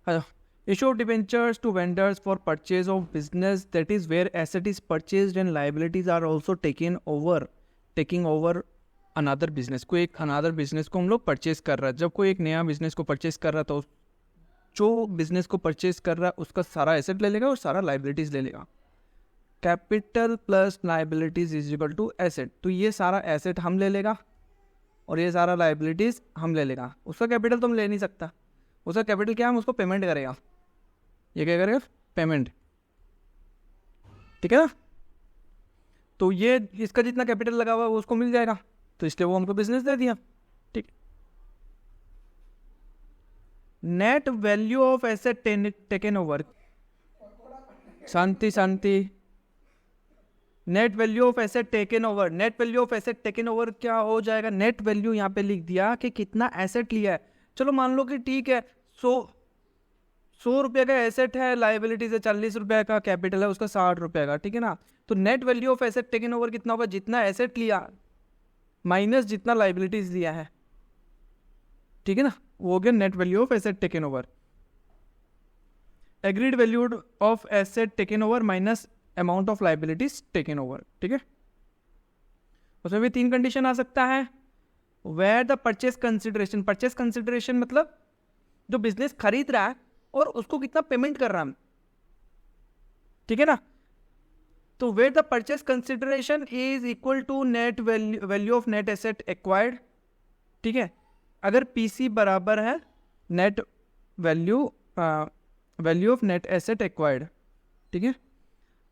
Issue of debentures to vendors for purchase of business, that is where asset is purchased and liabilities are also taking over another business. कोई एक another business को हम लोग purchase कर रहा है। जब कोई एक नया बिजनेस को परचेज कर रहा है तो जो बिजनेस को परचेज कर रहा है उसका सारा एसेट ले लेगा और सारा लाइबिलिटीज ले लेगा। Capital plus liabilities is equal to asset, तो ये सारा एसेट हम ले लेगा और ये सारा लाइबिलिटीज हम ले लेगा। उसका कैपिटल तो हम ले नहीं सकता, उसका कैपिटल क्या है, हम उसको पेमेंट करेगा। ये क्या करेगा, पेमेंट, ठीक है ना। तो ये इसका जितना कैपिटल लगा हुआ है वो उसको मिल जाएगा, तो इसलिए वो हमको बिजनेस दे दिया, ठीक। Net value of asset taken over, Shanti Shanti. Net value of asset taken over, net value of asset taken over क्या हो जाएगा, नेट वैल्यू यहाँ पे लिख दिया कि कितना एसेट लिया है। चलो मान लो कि ठीक है 100 रुपये का एसेट है, लाइबिलिटी से 40 रुपये का कैपिटल है, उसका 60 रुपये का, ठीक है ना। तो net value of asset taken over कितना होगा, जितना एसेट लिया माइनस जितना लाइबिलिटीज लिया है, ठीक है ना, वो हो गया net value of asset taken over. Agreed value of asset taken over minus amount of liabilities taken over, ठीक है। उसमें भी 3 कंडीशन आ सकता है। Where the purchase consideration, purchase consideration मतलब जो बिजनेस खरीद रहा है और उसको कितना पेमेंट कर रहा है, ठीक है ना। तो where the purchase consideration is equal to net value of net asset acquired, ठीक है। अगर पीसी बराबर है net value of net asset acquired, ठीक है।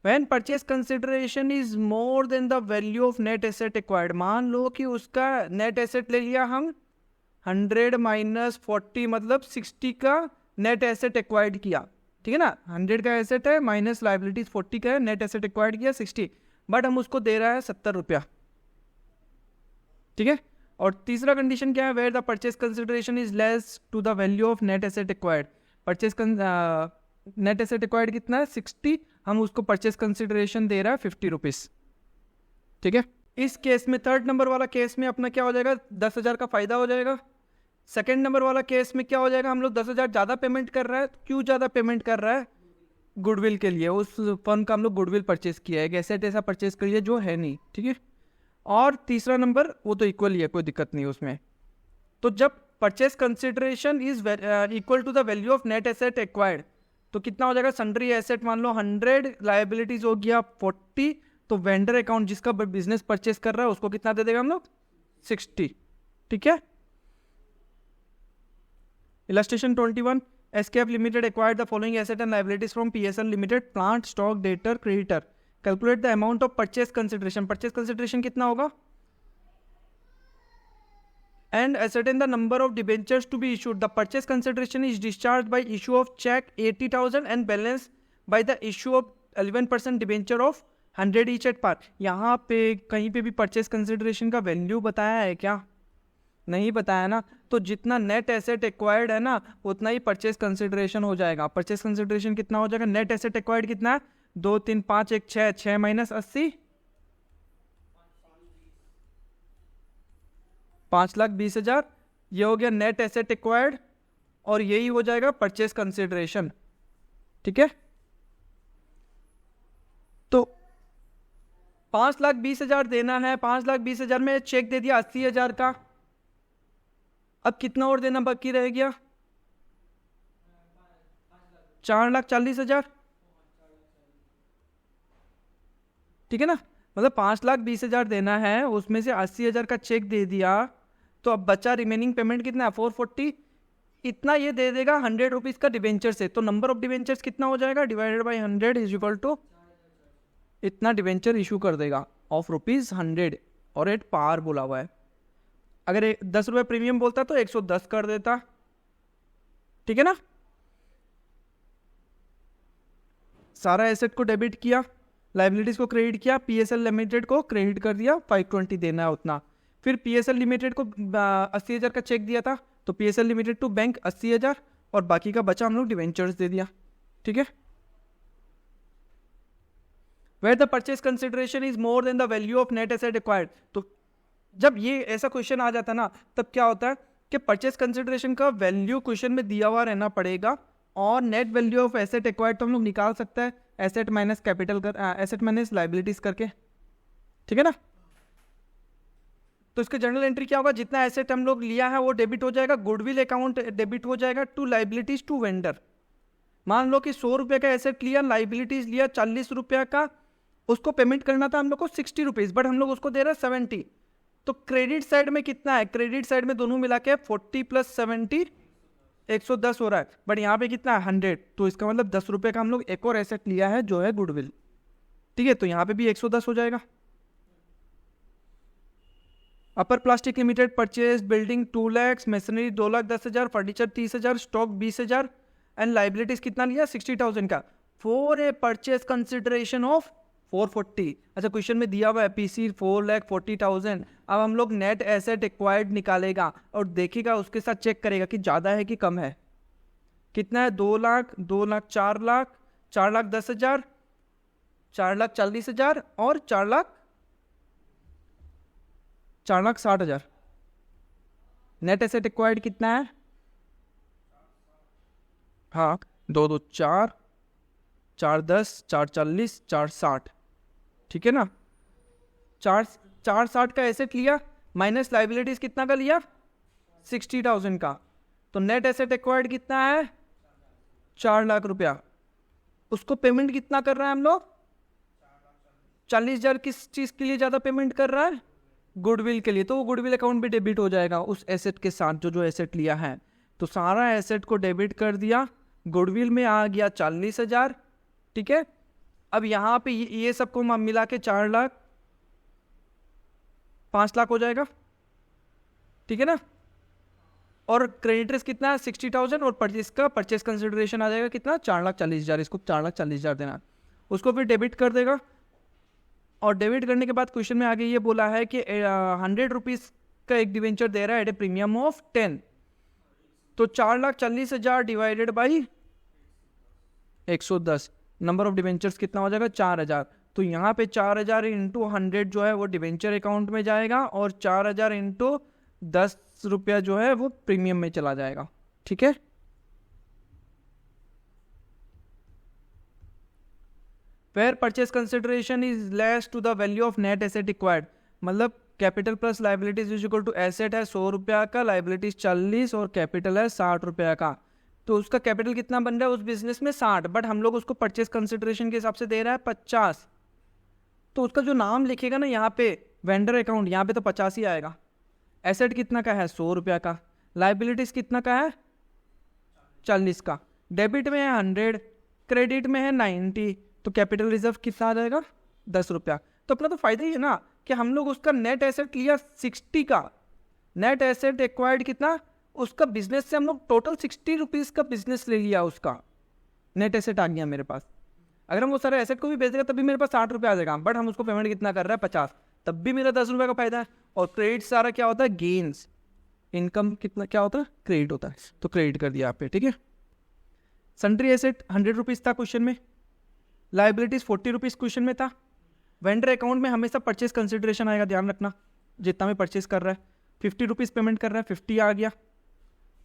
When purchase consideration is more than the value of net asset acquired, मान लो कि उसका net asset ले लिया हम 100 माइनस 40 मतलब 60 का net asset acquired किया, ठीक है ना। 100 का asset है माइनस liabilities 40 का है, net asset acquired किया 60, बट हम उसको दे रहा है 70 रुपया, ठीक है। और तीसरा कंडीशन क्या है, where the purchase consideration is less to the value of net asset acquired, purchase net asset acquired कितना है 60, हम उसको परचेस कंसिडरेशन दे रहा है 50 रुपीज, ठीक है। इस केस में 3rd नंबर वाला केस में अपना क्या हो जाएगा, 10,000 का फायदा हो जाएगा। 2nd नंबर वाला केस में क्या हो जाएगा, हम लोग 10,000 ज़्यादा पेमेंट कर रहा है। क्यों ज़्यादा पेमेंट कर रहा है, गुडविल के लिए। उस फर्म का हम लोग गुडविल परचेस किया है, एक एसेट ऐसा परचेस कर लिया जो है नहीं, ठीक है। और तीसरा नंबर वो तो इक्वल ही है, कोई दिक्कत नहीं उसमें। तो जब purchase consideration is equal to the value of net asset acquired, तो कितना हो जाएगा, सन्ड्री एसेट मान लो 100, लाइबिलिटीज हो गया 40, तो वेंडर अकाउंट जिसका बिजनेस परचेस कर रहा है उसको कितना दे देगा हम लोग 60, ठीक है। Illustration 21, SKF limited acquired the following asset and liabilities from PSL limited, plant, stock, debtor, creditor. Calculate the amount of purchase consideration, purchase consideration कितना होगा, and ascertain the number of debentures to be issued. The purchase consideration is discharged by issue of check 80,000 and balance by the issue of 11% debenture of 100 each at par. यहाँ पे कहीं पे भी purchase consideration का value बताया है क्या, नहीं बताया ना। तो जितना नेट एसेट एक्वायर्ड है ना उतना ही परचेस कंसिडरेशन हो जाएगा। परचेस कंसिडरेशन कितना हो जाएगा, नेट एसेट एक्वायर्ड कितना है 2 3 5 1 6, 6 माइनस 80 5,20,000, ये हो गया नेट एसेट एक्वायर्ड और यही हो जाएगा परचेस कंसिडरेशन, ठीक है। तो 5,20,000 देना है, 5,20,000 में चेक दे दिया 80,000 का, अब कितना और देना बाकी रह गया 4,40,000, ठीक है ना। मतलब 5,20,000 देना है, उसमें से 80,000 का चेक दे दिया, तो अब बचा रिमेनिंग पेमेंट कितना है 440, इतना ये दे देगा 100 रुपीज का डिवेंचर से। तो नंबर ऑफ डिवेंचर्स कितना हो जाएगा, divided by 100 is equal to इतना डिवेंचर इशू कर देगा ऑफ ₹100 और एट पार बोला हुआ है। अगर 10 रुपये प्रीमियम बोलता तो 110 कर देता, ठीक है ना। सारा एसेट को डेबिट किया, लाइबिलिटीज को क्रेडिट किया, पीएसएल लिमिटेड को क्रेडिट कर दिया, 520 देना है उतना। फिर पीएसएल लिमिटेड को 80,000 का चेक दिया था, तो पीएसएल लिमिटेड टू बैंक 80,000 और बाकी का बचा हम लोग डिवेंचर्स दे दिया, ठीक है। Where the purchase consideration is more than the value of net asset acquired, तो जब ये ऐसा क्वेश्चन आ जाता है ना, तब क्या होता है कि परचेस कंसिडरेशन का वैल्यू क्वेश्चन में दिया हुआ रहना पड़ेगा और net value of asset acquired तो हम लोग निकाल सकते हैं एसेट माइनस कैपिटल कर एसेट माइनस लाइबिलिटीज करके, ठीक है ना। तो इसका जर्नल एंट्री क्या होगा, जितना एसेट हम लोग लिया है वो डेबिट हो जाएगा, गुडविल अकाउंट डेबिट हो जाएगा टू लाइबिलिटीज टू वेंडर। मान लो कि 100 रुपये का एसेट लिया, लाइबिलिटीज लिया 40 रुपये का, उसको पेमेंट करना था हम लोग को 60 रुपीज़, बट हम लोग उसको दे रहे हैं 70। तो क्रेडिट साइड में कितना है, क्रेडिट साइड में दोनों मिला के 40 + 70 110 हो रहा है, बट यहाँ पे कितना है 100। तो इसका मतलब 10 रुपये का हम लोग एक और एसेट लिया है जो है गुडविल, ठीक है। तो यहाँ पे भी 110 हो जाएगा। Upper plastic limited purchase building 2 lakh, machinery 2,10,000, furniture 30,000, stock 20,000 and liabilities कितना लिया 60,000 का, for a purchase consideration of 440। अच्छा, क्वेश्चन में दिया हुआ है पीसी 4,40,000। अब हम लोग नेट एसेट एक्वायर्ड निकालेगा और देखेगा, उसके साथ चेक करेगा कि ज़्यादा है कि कम है। कितना है 2 लाख, 2 लाख, 4 लाख, 4,10,000, 4,40,000 और 4,60,000। नेट एसेट एक्वायर्ड कितना है, हाँ 2 2 4, 4,10, 4,40, 4,60, ठीक है ना। 4,60 का एसेट लिया माइनस लाइबिलिटीज कितना का लिया 60,000 का, तो नेट एसेट एक्वायर्ड कितना है 4 लाख रुपया। उसको पेमेंट कितना कर रहा है हम लोग 40,000। किस चीज़ के लिए ज़्यादा पेमेंट कर रहा है, गुडविल के लिए। तो वो गुडविल अकाउंट भी डेबिट हो जाएगा उस एसेट के साथ जो एसेट लिया है। तो सारा एसेट को डेबिट कर दिया, गुडविल में आ गया 40,000, ठीक है। अब यहाँ पे ये सबको मिला के 4 लाख 5 लाख हो जाएगा, ठीक है ना। और क्रेडिटर्स कितना है 60,000 और परचेज कंसिडरेशन आ जाएगा कितना 4,40,000। इसको 4,40,000 देना, उसको फिर डेबिट कर देगा। और डेबिट करने के बाद क्वेश्चन में आगे ये बोला है कि 100 रुपीज़ का एक डिवेंचर दे रहा है एट ए प्रीमियम ऑफ 10। तो 4,40,000 divided by 110, number of debentures कितना हो जाएगा 4,000। तो यहाँ पे 4,000 इंटू 100 जो है वो डिवेंचर अकाउंट में जाएगा और 4,000 इंटू 10 रुपया जो है वो प्रीमियम में चला जाएगा, ठीक है। Where purchase consideration is less to the value of net asset acquired, मतलब capital plus liabilities is equal to asset है 100 रुपया का, लाइबिलिटीज 40 और कैपिटल है 60 रुपया का। तो उसका कैपिटल कितना बन रहा है उस बिजनेस में 60, बट हम लोग उसको परचेज कंसिडरेशन के हिसाब से दे रहा है 50। तो उसका जो नाम लिखेगा ना यहाँ पे वेंडर अकाउंट, यहाँ पे तो 50 ही आएगा। एसेट कितना का है 100 रुपया का, लाइबिलिटीज कितना का है 40 का, डेबिट में है 100, क्रेडिट में है 90, तो कैपिटल रिजर्व कितना आ जाएगा 10 रुपया। तो अपना तो फायदा ही है ना कि हम लोग उसका नेट एसेट लिया 60 का, नेट एसेट एक्वायर्ड कितना उसका बिजनेस से हम लोग टोटल 60 रुपीज़ का बिजनेस ले लिया, उसका नेट एसेट आ गया मेरे पास। अगर हम वो सारे एसेट को भी बेच देगा तब भी मेरे पास 60 रुपये आ जाएगा, बट हम उसको पेमेंट कितना कर रहे हैं 50, तब भी मेरा 10 रुपये का फायदा है। और क्रेडिट सारा क्या होता है गेन्स, इनकम कितना क्या होता है क्रेडिट होता है, तो क्रेडिट कर दिया आप पे, ठीक है। सन्ड्री एसेट 100 रुपीज़ था क्वेश्चन में, लाइबिलिटीज 40 रुपीज़ क्वेश्चन में था। वेंडर अकाउंट में हमेशा परचेज कंसिडरेशन आएगा, ध्यान रखना, जितना में परचेज कर रहा है 50 रुपीज़ पेमेंट कर रहा है 50 आ गया,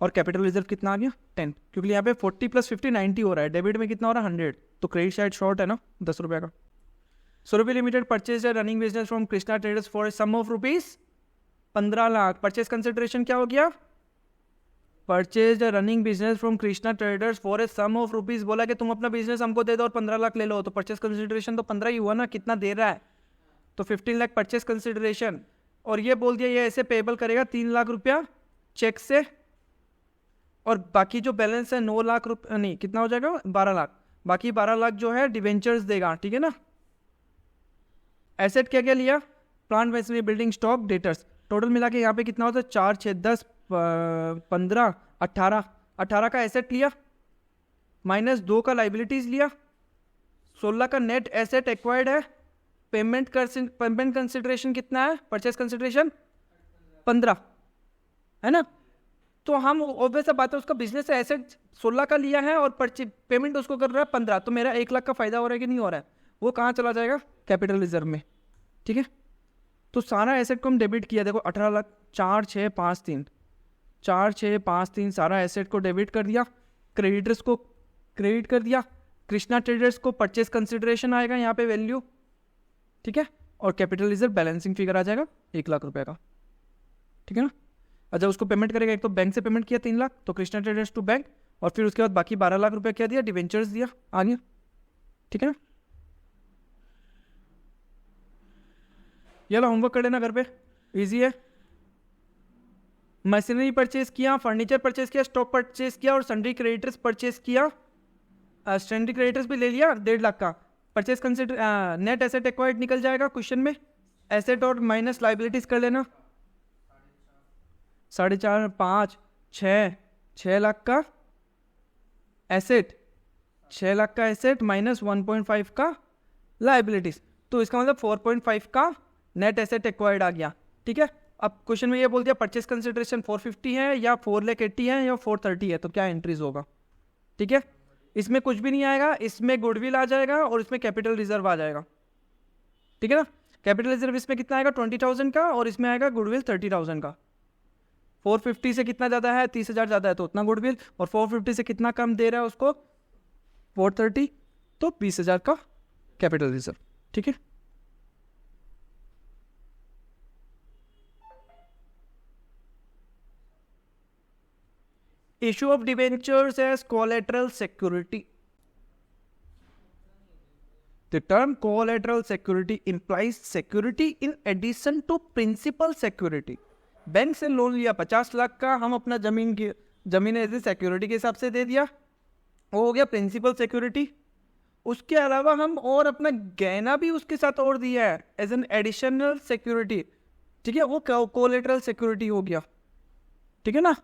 और कैपिटल रिजर्व कितना आ गया 10, क्योंकि यहाँ पे 40 + 50 90 हो रहा है, डेबिट में कितना हो रहा है 100, तो क्रेडिट साइड शॉर्ट है ना 10 रुपये का। Surabhi limited purchase running business from Krishna traders for a sum of rupees 15 lakh. Purchase consideration क्या हो गया, purchase running business from Krishna traders for a sum of rupees. बोला कि तुम अपना बिजनेस हमको दे दो और 15 लाख ले लो, तो परचेज कंसिडरेशन तो 15 ही हुआ ना, कितना दे रहा है, तो 15 लाख परचेज कंसिडरेशन। और ये बोल दिया ये ऐसे पेबल करेगा 3 लाख रुपया चेक से, और बाकी जो बैलेंस है 9 लाख रुपये नहीं कितना हो जाएगा 12 लाख, बाकी 12 लाख जो है डिवेंचर्स देगा, ठीक है ना। एसेट क्या क्या लिया, plant machinery building stock debtors, total मिला के यहाँ पे कितना होता है 4 6 10 15 18 का एसेट लिया, माइनस 2 का लाइबिलिटीज लिया, 16 का नेट एसेट एक्वायर्ड है, पेमेंट कंसिडरेशन कितना है परचेज कंसिडरेशन 15 है ना। तो हम ऑब्वियस बात है उसका बिजनेस एसेट 16 का लिया है और पेमेंट उसको कर रहा है 15, तो मेरा 1 लाख का फायदा हो रहा है कि नहीं हो रहा है, वो कहाँ चला जाएगा कैपिटल रिजर्व में, ठीक है। तो सारा एसेट को हम डेबिट किया, देखो 18 लाख 4 6 5 3 4 6 5 3 सारा एसेट को डेबिट कर दिया, क्रेडिटर्स को क्रेडिट कर दिया, कृष्णा ट्रेडर्स को परचेस कंसिडरेशन आएगा यहाँ पे वैल्यू, ठीक है, और कैपिटल रिजर्व बैलेंसिंग फिगर आ जाएगा 1 लाख रुपए का, ठीक है ना। अच्छा उसको पेमेंट करेगा, एक तो बैंक से पेमेंट किया 3 लाख, तो कृष्णा ट्रेडर्स टू बैंक, और फिर उसके बाद बाकी 12 लाख रुपए क्या दिया, डिवेंचर्स दिया, आ गया, ठीक है ना। ये लो होमवर्क कर लेना घर पे, इजी है। मशीनरी परचेज किया, फर्नीचर परचेज किया, स्टॉक परचेज किया और सन्ड्री क्रेडिटर्स परचेज किया, सन्ड्री क्रेडिटर्स भी ले लिया 1.5 लाख का, purchase consider net asset acquired निकल जाएगा क्वेश्चन में, एसेट और माइनस लाइबिलिटीज कर लेना, 4.5 5 6 लाख का एसेट, 6 लाख का एसेट माइनस 1.5 का लाइबिलिटीज, तो इसका मतलब 4.5 का नेट एसेट एक्वायर्ड आ गया, ठीक है। अब क्वेश्चन में ये बोल दिया परचेस कंसिडरेशन 450 है या 480 है या 430 है, तो क्या एंट्रीज होगा, ठीक है। इसमें कुछ भी नहीं आएगा, इसमें गुडविल आ जाएगा और इसमें कैपिटल रिजर्व आ जाएगा, ठीक है ना। कैपिटल रिजर्व इसमें कितना आएगा 20,000 का, और इसमें आएगा गुडविल 30,000 का। 450 से कितना ज़्यादा है, 30,000 ज़्यादा है तो उतना गुडविल, और 450 से कितना कम दे रहा है उसको 430, तो 20,000 का कैपिटल रिजर्व, ठीक है। Issue of debentures as collateral security. The term collateral security implies security in addition to principal security. Bank से लोन लिया 50 लाख का, हम अपना जमीन एज ए सिक्योरिटी के हिसाब से दे दिया, वो हो गया प्रिंसिपल सिक्योरिटी। उसके अलावा हम और अपना गहना भी उसके साथ और दिया है एज एन एडिशनल सिक्योरिटी, ठीक है, वो कोलेटरल सिक्योरिटी हो गया, ठीक है ना।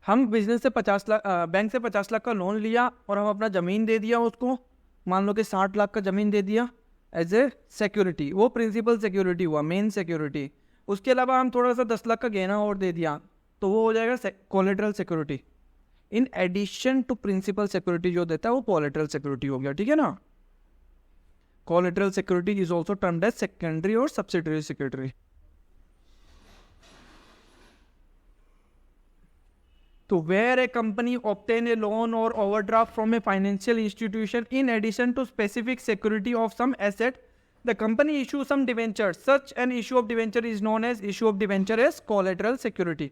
हम बिजनेस से 50 लाख बैंक से 50 लाख का लोन लिया और हम अपना ज़मीन दे दिया उसको, मान लो कि 60 लाख का ज़मीन दे दिया एज ए सिक्योरिटी, वो प्रिंसिपल सिक्योरिटी हुआ, मेन सिक्योरिटी। उसके अलावा हम थोड़ा सा 10 लाख का गहना और दे दिया, तो वो हो जाएगा collateral security in addition to principal security जो देता है वो कोलेटरल सिक्योरिटी हो गया, ठीक है ना। Collateral security is also termed as secondary और सब्सिडरी सिक्योरिटी। तो where a company obtain a loan or overdraft from a financial institution in addition to specific security of some asset, the company issues some debentures. Such an issue of debenture is known as issue of debenture as collateral security.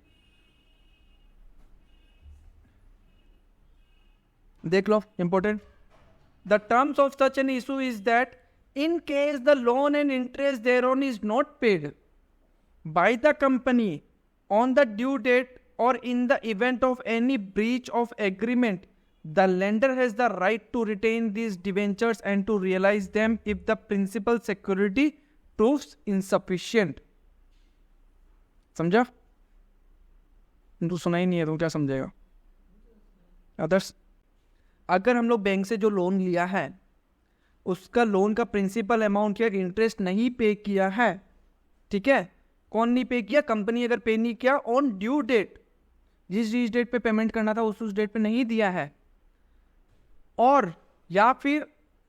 देख लो important. The terms of such an issue is that in case the loan and interest thereon is not paid by the company on the due date or in the event of any breach of agreement, the lender has the right to retain these debentures and to realize them if the principal security proves insufficient. समझा? तू सुना ही नहीं है तो क्या समझेगा? Others, अगर हम लोग बैंक से जो लोन लिया है उसका लोन का प्रिंसिपल अमाउंट या इंटरेस्ट नहीं पे किया है, ठीक है, कौन नहीं पे किया, कंपनी अगर पे नहीं किया ऑन ड्यू डेट, जिस डेट पे पेमेंट करना था उस डेट पे नहीं दिया है, और या फिर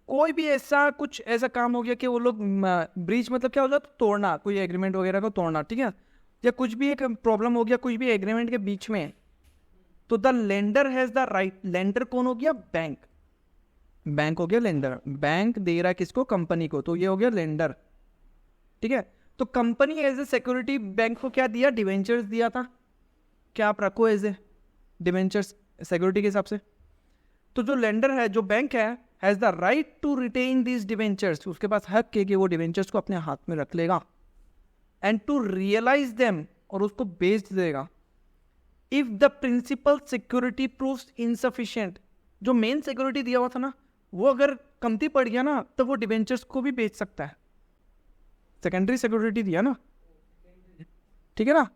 कोई भी ऐसा काम हो गया कि वो लोग ब्रीच मतलब क्या हो जाता, तोड़ना, कोई एग्रीमेंट वगैरह को तोड़ना, ठीक है, या कुछ भी एक प्रॉब्लम हो गया कुछ भी एग्रीमेंट के बीच में, तो the lender has the right. Lender कौन हो गया, बैंक, बैंक हो गया लेंडर, बैंक दे रहा है किसको, कंपनी को, तो ये हो गया लेंडर, ठीक है। तो company as a security bank को क्या दिया, डिवेंचर्स दिया था, क्या आप रखो एज ए डिवेंचर्स सिक्योरिटी के हिसाब से। तो जो लेंडर है, जो बैंक है, has the right to retain these debentures, उसके पास हक है कि वो डिवेंचर्स को अपने हाथ में रख लेगा, एंड टू रियलाइज देम, और उसको बेच देगा, if the principal security proves insufficient. जो मेन सिक्योरिटी दिया हुआ था ना, वो अगर कमती पड़ गया ना, तो वो डिवेंचर्स को भी बेच सकता है, सेकेंडरी सिक्योरिटी दिया ना, ठीक है ना।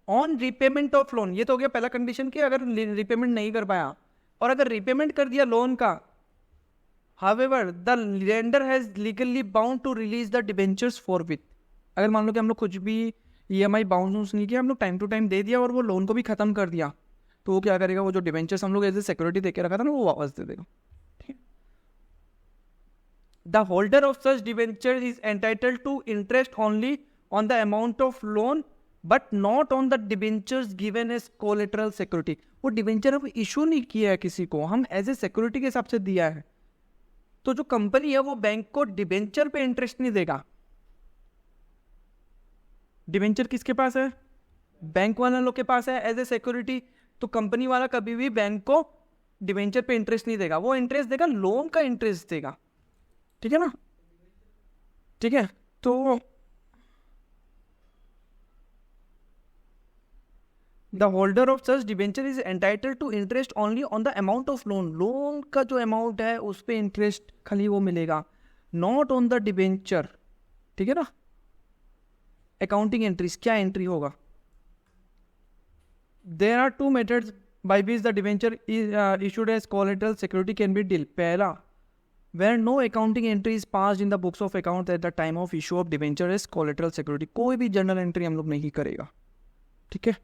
ऑन रिपेमेंट ऑफ लोन, ये तो हो गया पहला कंडीशन कि अगर रिपेमेंट नहीं कर पाया, और अगर रिपेमेंट कर दिया लोन का, however the lender has legally bound to release the debentures forthwith. अगर मान लो कि हम लोग कुछ भी EMI बाउंस नहीं किया, हम लोग टाइम टू टाइम दे दिया और वो लोन को भी खत्म कर दिया, तो वो क्या करेगा, वो जो डिबेंचर्स हम लोग एज ए सिक्योरिटी दे के रखा था ना, वो वापस दे देगा, ठीक है। The holder of such debenture is entitled to interest only on the amount of loan but not on the debentures given as collateral security. वो डिबेंचर अब इशू नहीं किया है किसी को, हम एज ए सिक्योरिटी के हिसाब से दिया है। तो जो कंपनी है वो बैंक को डिबेंचर पे इंटरेस्ट नहीं देगा। डिबेंचर किसके पास है? बैंक वाला लोग के पास है एज ए सिक्योरिटी। तो कंपनी वाला कभी भी बैंक को डिबेंचर पे इंटरेस्ट नहीं देगा, वो इंटरेस्ट देगा लोन का इंटरेस्ट देगा। ठीक है ना? ठीक है, तो the holder of such debenture is entitled to interest only on the amount of loan. Loan का जो अमाउंट है उस पर इंटरेस्ट खाली वो मिलेगा, नॉट ऑन द डिबेंचर। ठीक है ना? अकाउंटिंग एंट्रीज, क्या एंट्री होगा? There are two methods by which the debenture is issued as collateral security can be deal. पहला, where no accounting entry is passed in the books of account at the time of issue of debenture as collateral security. कोई भी journal entry हम लोग नहीं करेगा। ठीक है,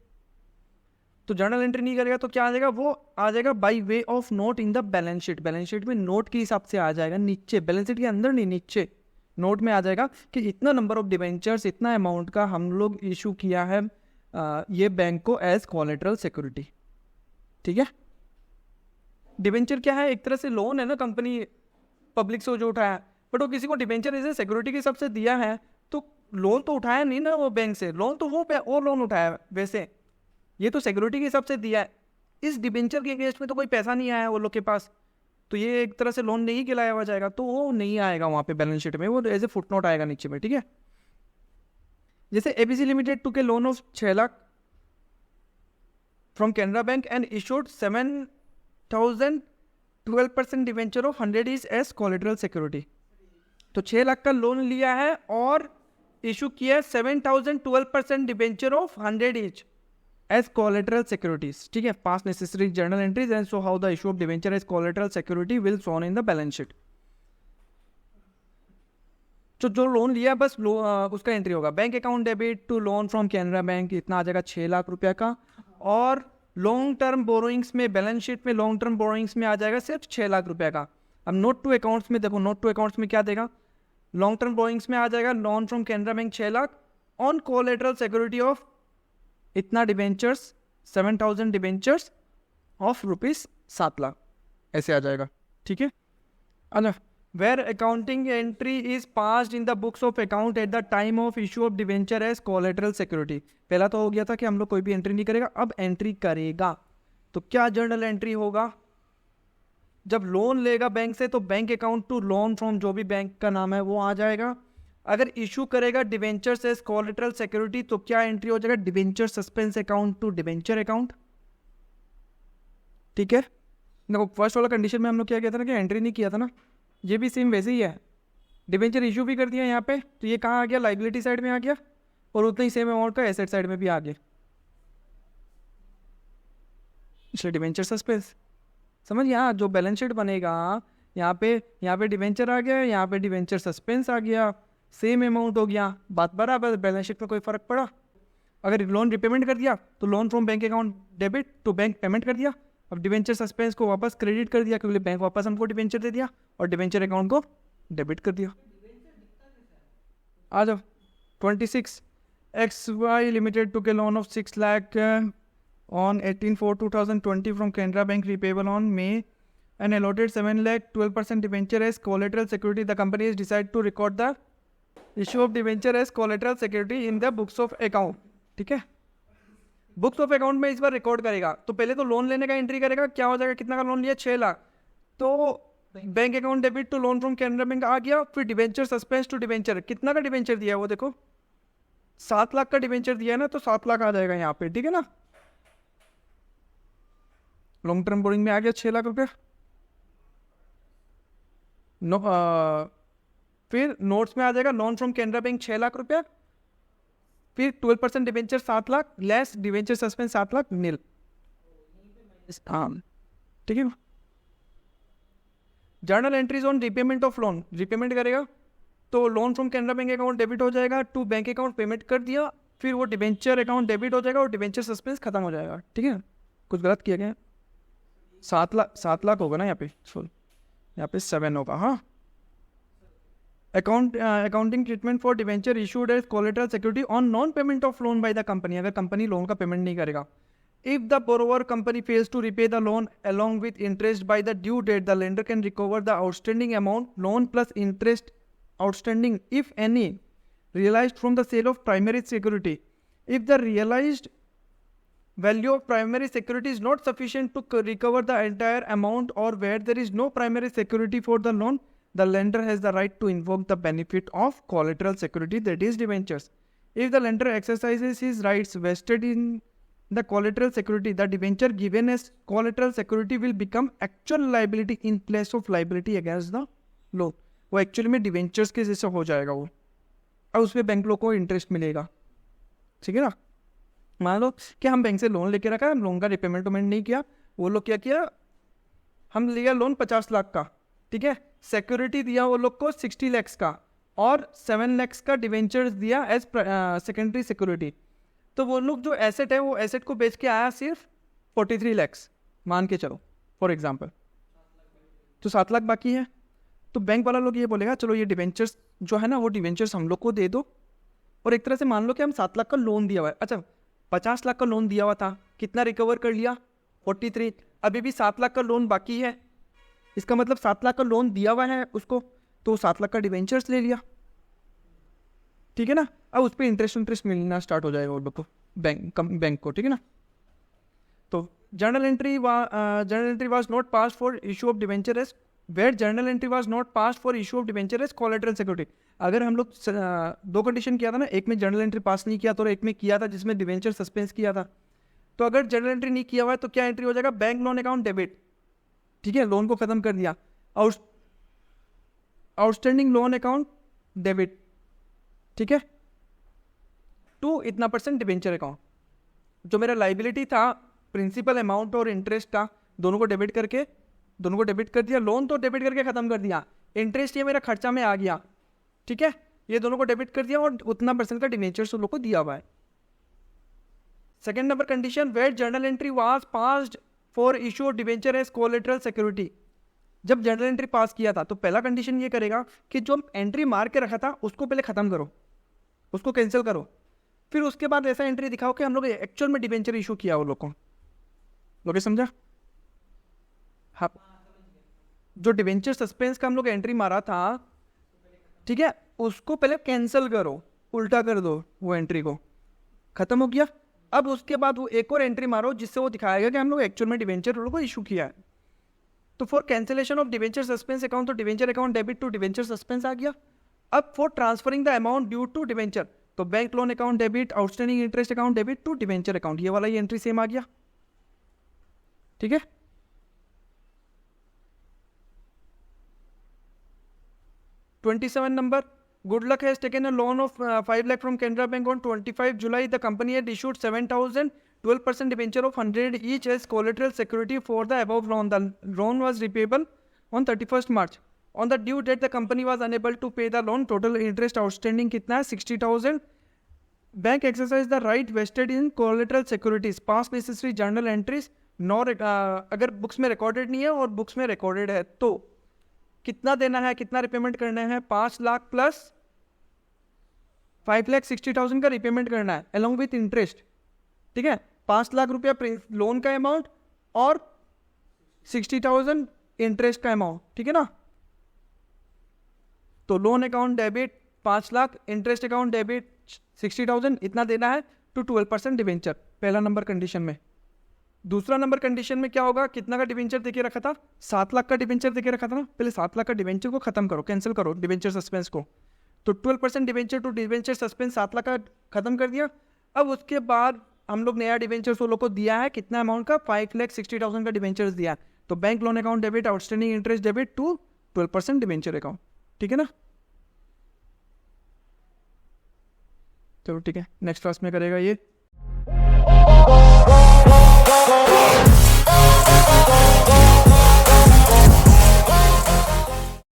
तो जर्नल एंट्री नहीं करेगा तो क्या आ जाएगा? वो आ जाएगा by way of note in the balance sheet. Balance sheet में नोट के हिसाब से आ जाएगा नीचे, बैलेंस शीट के अंदर नहीं, नीचे नोट में आ जाएगा कि इतना नंबर ऑफ डिबेंचर्स, इतना अमाउंट का हम लोग इशू किया है ये बैंक को एज कोलेटरल सिक्योरिटी। ठीक है, डिबेंचर क्या है? एक तरह से लोन है ना, कंपनी पब्लिक से जो उठाया, बट वो किसी को डिबेंचर एज ए सिक्योरिटी के हिसाब से दिया है, तो लोन तो उठाया नहीं ना वो बैंक से, लोन तो वो लोन उठाया। वैसे ये तो सिक्योरिटी के हिसाब से दिया है, इस डिबेंचर के अगेंस्ट में तो कोई पैसा नहीं आया वो लोग के पास, तो ये एक तरह से लोन नहीं गिलाया हुआ जाएगा, तो वो नहीं आएगा वहाँ पे बैलेंस शीट में, वो एज ए फुटनोट आएगा नीचे में। ठीक है, जैसे ABC limited took loan of 6 lakh from Canara bank and issued 7,000 12% debenture of 100 is as collateral security. तो 6 लाख का लोन लिया है और इशू किया 7,000 12% debenture of 100 is as collateral securities. ठीक है, pass necessary journal entries and so how the issue of debenture as collateral security will shown in the balance sheet. तो जो लोन लिया बस उसका एंट्री होगा। Bank account debit to loan from Canara bank, इतना आ जाएगा 6 लाख रुपया का। और लॉन्ग टर्म बोरोइंग्स में बैलेंस शीट में लॉन्ग टर्म बोरोइंग्स में आ जाएगा सिर्फ 6 लाख रुपया का। अब नोट टू अकाउंट्स में देखो, नोट टू अकाउंट्स में क्या देगा? लॉन्ग टर्म बोरोइंग्स में आ जाएगा loan from Canara bank 6 lakh on collateral security of इतना डिबेंचर्स, 7,000 डिबेंचर्स ऑफ ₹7 लाख, ऐसे आ जाएगा। ठीक है, अच्छा, where accounting entry is passed in the books of account at the time of issue of debenture as collateral security. पहला तो हो गया था कि हम लोग कोई भी एंट्री नहीं करेगा, अब एंट्री करेगा। तो क्या जर्नल एंट्री होगा? जब लोन लेगा बैंक से तो bank account to loan from जो भी बैंक का नाम है वो आ जाएगा। अगर इशू करेगा डिवेंचर्स एज कोलेटरल सिक्योरिटी तो क्या एंट्री हो जाएगा? Debenture suspense account to debenture account. ठीक है, देखो फर्स्ट वाला कंडीशन में हम लोग क्या किया था ना कि एंट्री नहीं किया था ना, ये भी सेम वैसे ही है। डिवेंचर इशू भी कर दिया यहाँ पे, तो ये कहाँ आ गया? लाइबिलिटी साइड में आ गया, और उतना ही सेम अमाउंट का एसेट साइड में भी आ गया, इसलिए डिवेंचर सस्पेंस। समझ, यहाँ जो बैलेंस शीट बनेगा यहाँ पे डिवेंचर आ गया, यहाँ पे डिवेंचर सस्पेंस आ गया, सेम अमाउंट हो गया, बात बराबर, बैलेंस शीट में कोई फर्क पड़ा? अगर लोन रिपेमेंट कर दिया तो loan from bank account debit to bank payment कर दिया, अब डिवेंचर सस्पेंस को वापस क्रेडिट कर दिया क्योंकि बैंक वापस हमको डिवेंचर दे दिया, और डिवेंचर अकाउंट को डेबिट कर दिया। आ जाओ 26 XY limited took loan of 6 lakh on 18/4/2020 from Canara bank repayable on May and allotted 7 lakh 12% debenture as collateral security. The company has decided to record the issue of debenture as collateral security in the books of account. ठीक है, books of account में इस बार record करेगा। तो पहले तो loan लेने का एंट्री करेगा, क्या हो जाएगा? कितना का लोन लिया? 6 लाख। तो bank account debit to loan from Canara Bank आ गया, फिर डिवेंचर सस्पेंस टू डिवेंचर, कितना का डिवेंचर दिया है वो देखो, 7 लाख का डिवेंचर दिया है ना, तो 7 लाख आ जाएगा यहाँ पे। ठीक है ना, लॉन्ग टर्म बोरिंग में आ गया 6 लाख रुपया। फिर नोट्स में आ जाएगा loan from Canara bank 6 lakh रुपया, फिर 12% debenture 7 lakh less debenture suspense 7 lakh nil. हाँ ठीक है, journal entries on repayment of loan, repayment करेगा तो loan from Canara Bank account debit हो जाएगा टू बैंक अकाउंट पेमेंट कर दिया, फिर वो डिवेंचर अकाउंट डेबिट हो जाएगा और डिवेंचर सस्पेंस खत्म हो जाएगा। ठीक है, कुछ गलत किया गया, 7 लाख होगा ना यहाँ पे, यहाँ पे 7 होगा। हाँ accounting treatment for debenture issued as collateral security on non payment of loan by the company, अगर कंपनी लोन का पेमेंट नहीं करेगा. If the borrower company fails to repay the loan along with interest by the due date, the lender can recover the outstanding amount, loan plus interest outstanding, if any, realized from the sale of primary security. If the realized value of primary security is not sufficient to recover the entire amount, or where there is no primary security for the loan, the lender has the right to invoke the benefit of collateral security, that is debentures. If the lender exercises his rights vested in the collateral security, the debenture given as collateral security will become actual liability in place of liability against the loan. वो actually में debentures के जैसे हो जाएगा वो, और उस पर बैंक लोग को इंटरेस्ट मिलेगा. ठीक है ना. मान लो कि हम बैंक से लोन लेके रखा, हम लोन का रिपेमेंट नहीं किया, वो लोग क्या किया, हम लिया लोन 50 लाख का, ठीक है, सिक्योरिटी दिया वो लोग को 60 लाख का, और 7 लाख का डिवेंचर्स दिया एज सेकेंडरी सिक्योरिटी. तो वो लोग जो एसेट है वो एसेट को बेच के आया सिर्फ 43 लाख मान के चलो फॉर एग्जांपल, तो 7 लाख बाकी है. तो बैंक वाला लोग ये बोलेगा चलो ये डिवेंचर्स जो है ना वो डिवेंचर्स हम लोग को दे दो, और एक तरह से मान लो कि हम 7 लाख का लोन दिया हुआ है. अच्छा 50 लाख का लोन दिया हुआ था, कितना रिकवर कर लिया 43, अभी भी 7 लाख का लोन बाकी है, इसका मतलब 7 लाख का लोन दिया हुआ है उसको, तो 7 लाख का डिवेंचर्स ले लिया. ठीक है ना. अब उस पर इंटरेस्ट मिलना स्टार्ट हो जाएगा वो लोग को, बैंक को. ठीक है ना. तो journal entry was not pass for issue of debenture as, where journal entry was not pass for issue of debenture as collateral security. अगर हम लोग 2 कंडीशन किया था ना, एक में जर्नल एंट्री पास नहीं किया था और एक में किया था जिसमें डिवेंचर सस्पेंस किया था. तो अगर जर्नल एंट्री नहीं किया हुआ है तो क्या एंट्री हो जाएगा, बैंक लोन अकाउंट डेबिट. ठीक है, लोन को खत्म कर दिया, आउटस्टैंडिंग लोन अकाउंट डेबिट. ठीक है, टू इतना % डिवेंचर अकाउंट. जो मेरा लाइबिलिटी था प्रिंसिपल अमाउंट और इंटरेस्ट का, दोनों को डेबिट कर दिया. लोन तो डेबिट करके खत्म कर दिया, इंटरेस्ट ये मेरा खर्चा में आ गया. ठीक है, ये दोनों को डेबिट कर दिया और उतना % का डिवेंचर्स उन लोग को दिया हुआ है. Second number condition, where journal entry was passed for issue of debenture as collateral security. जब जर्नल एंट्री पास किया था तो पहला कंडीशन ये करेगा कि जो एंट्री मार के रखा था उसको पहले खत्म करो, उसको कैंसिल करो, फिर उसके बाद ऐसा एंट्री दिखाओ कि हम लोग एक्चुअल में डिवेंचर इशू किया वो लोग को. लोगे समझा. हाँ, जो डिवेंचर सस्पेंस का हम लोग एंट्री मारा था, ठीक है, उसको पहले कैंसिल करो, उल्टा कर दो, वो एंट्री को खत्म हो गया. अब उसके बाद वो एक और एंट्री मारो जिससे वो दिखाएगा कि हम लोग एक्चुअल में डिवेंचर को इशू किया है. तो for cancellation of debenture suspense account, तो debenture account debit to debenture suspense आ गया. अब for transferring the amount due to debenture, तो bank loan account debit, outstanding interest account debit to debenture account, ये वाला ये एंट्री सेम आ गया. ठीक है. $27 number, Goodluck has taken a loan of 5 lakh from Canara Bank on 25 July. The company had issued 7,000, 12% debenture of 100 each as collateral security for the above loan. The loan was repayable on 31st March. On the due date, the company was unable to pay the loan. Total interest outstanding कितना है 60,000. Bank exercised the right vested in collateral securities. Past necessary journal entries. अगर books में recorded नहीं है और books में recorded है तो कितना देना है, कितना रिपेमेंट करना है, 5 लाख प्लस 5,60,000 का रिपेमेंट करना है अलॉन्ग विथ इंटरेस्ट. ठीक है, 5 लाख रुपया लोन का अमाउंट और 60,000 इंटरेस्ट का अमाउंट. ठीक है ना. तो loan account debit 5 lakh, interest account debit 60,000, इतना देना है टू 12% डिवेंचर, पहला नंबर कंडीशन में. दूसरा नंबर कंडीशन में क्या होगा, कितना का डिवेंचर देके रखा था, 7 लाख का डिवेंचर देके रखा था ना, पहले 7 लाख का डिवेंचर को खत्म करो, कैंसिल करो डिवेंचर सस्पेंस को. तो 12% debenture to debenture suspense 7 lakh का खत्म कर दिया. अब उसके बाद हम लोग नया डिवेंचर वो लोग को दिया है कितना अमाउंट का, 5,60,000 का डिवेंचर दिया है. तो bank loan account debit, outstanding interest debit to 12% debenture account. ठीक है ना. चलो ठीक है, नेक्स्ट क्लास में करेगा ये.